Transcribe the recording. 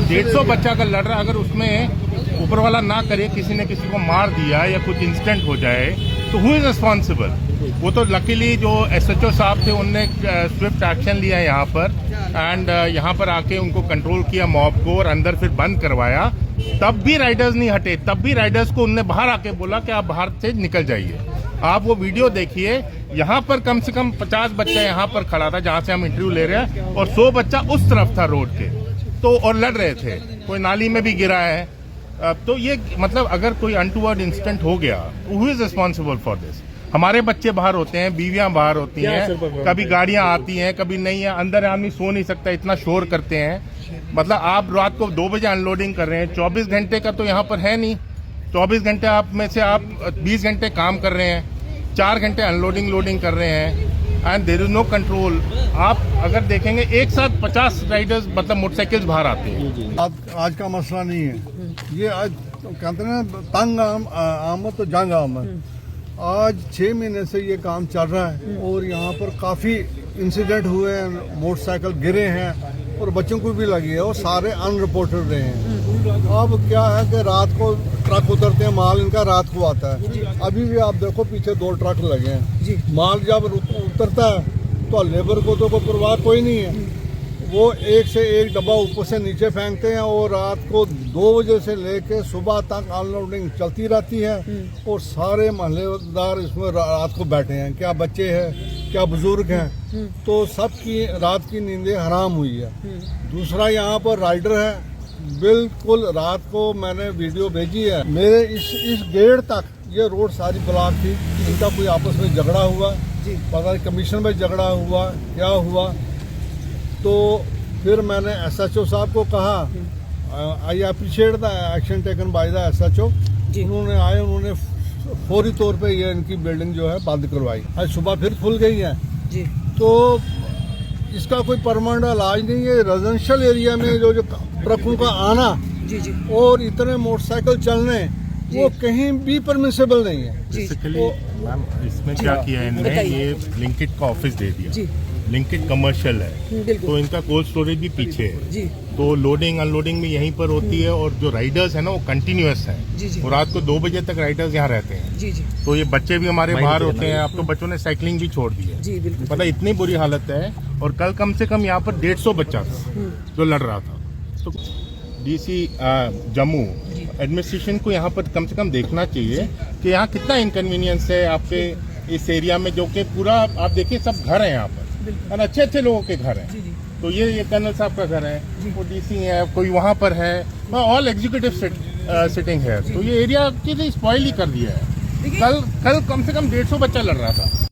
150 बच्चा अगर लड़ रहा, अगर उसमें ऊपर वाला ना करे, किसी ने किसी को मार दिया या कुछ इंसिडेंट हो जाए तो हु इज रिस्पॉन्सिबल? वो तो लकीली जो SHO साहब थे उनने स्विफ्ट एक्शन लिया यहाँ पर एंड यहाँ पर आके उनको कंट्रोल किया मॉब को और अंदर फिर बंद करवाया। तब भी राइडर्स नहीं हटे, तब भी राइडर्स को उनने बाहर आके बोला कि आप बाहर से निकल जाइए। आप वो वीडियो देखिए, यहाँ पर कम से कम 50 बच्चा यहाँ पर खड़ा था जहाँ से हम इंटरव्यू ले रहे हैं और 100 बच्चा उस तरफ था रोड के, तो और लड़ रहे थे, कोई नाली में भी गिरा है। तो ये मतलब अगर कोई अनटूवर्ड इंसिडेंट हो गया, who is responsible for this? हमारे बच्चे बाहर होते हैं, बीवियां बाहर होती हैं, कभी गाड़ियां आती हैं, कभी नहीं है, अंदर आदमी सो नहीं सकता, इतना शोर करते हैं। मतलब आप रात को 2 बजे अनलोडिंग कर रहे हैं, 24 घंटे का तो यहाँ पर है नहीं। 24 घंटे आप में से आप 20 घंटे काम कर रहे हैं, 4 घंटे अनलोडिंग लोडिंग कर रहे हैं and there is no control. आप अगर देखेंगे एक साथ 50 राइडर्स मतलब मोटरसाइकिल्स बाहर आते हैं। आज का मसला नहीं है ये, आज कहते हैं तंग आमद तो जंग आमद। आज 6 महीने से ये काम चल रहा है और यहाँ पर काफ़ी इंसिडेंट हुए हैं, मोटरसाइकिल गिरे हैं और बच्चों को भी लगी है और सारे अनरिपोर्टेड रहे हैं। अब क्या है कि रात को ट्रक उतरते हैं, माल इनका रात को आता है। अभी भी आप देखो पीछे 2 ट्रक लगे हैं। माल जब उतरता है तो लेबर को तो कोई परवाह कोई नहीं है, वो एक से एक डब्बा ऊपर से नीचे फेंकते हैं और रात को 2 बजे से लेके सुबह तक अनलोडिंग चलती रहती है और सारे महल्लेदार इसमें रात को बैठे हैं, क्या बच्चे हैं क्या बुजुर्ग हैं, तो सबकी रात की नींदें हराम हुई है। दूसरा यहाँ पर राइडर है, बिल्कुल रात को मैंने वीडियो भेजी है, मेरे इस गेट तक ये रोड सारी ब्लॉक थी। इनका कोई आपस में झगड़ा हुआ, पता नहीं कमीशन में झगड़ा हुआ क्या हुआ, तो फिर मैंने SHO साहब को कहा I appreciate the action taken by the SHO। उन्होंने आए, उन्होंने फौरी तौर पे ये इनकी बिल्डिंग जो है बंद करवाई। आज सुबह फिर खुल गई है जी। तो इसका कोई परमानेंट इलाज नहीं है। रेजिडेंशियल एरिया में जो ट्रकों का आना और इतने मोटरसाइकिल चलने वो कहीं भी परमिसेबल नहीं है। बेसिकली मैम इसमें क्या किया है इन्होंने, ये ब्लिंकिट का ऑफिस दे दिया। ब्लिंकिट कमर्शियल है तो इनका कोल्ड स्टोरेज भी पीछे है, तो लोडिंग अनलोडिंग भी यहीं पर होती है और जो राइडर्स है ना वो कंटिन्यूअस है और रात को 2 बजे तक राइडर्स यहाँ रहते हैं। तो ये बच्चे भी हमारे बाहर होते हैं। अब तो बच्चों ने साइकिलिंग भी छोड़ दी है, मतलब इतनी बुरी हालत है। और कल कम से कम यहाँ पर 150 बच्चा था जो लड़ रहा था। तो DC जम्मू एडमिनिस्ट्रेशन को यहाँ पर कम से कम देखना चाहिए कि यहाँ कितना इनकन्वीनियंस है आपके इस एरिया में, जो कि पूरा आप देखिए सब घर है यहाँ पर और अच्छे अच्छे लोगों के घर हैं। तो ये कर्नल साहब का घर है, वो DC है, कोई वहाँ पर है, ऑल एग्जीक्यूटिव सिटिंग है। तो ये एरिया की स्पॉइल ही कर दिया है। कल कम से कम 150 बच्चा लड़ रहा था।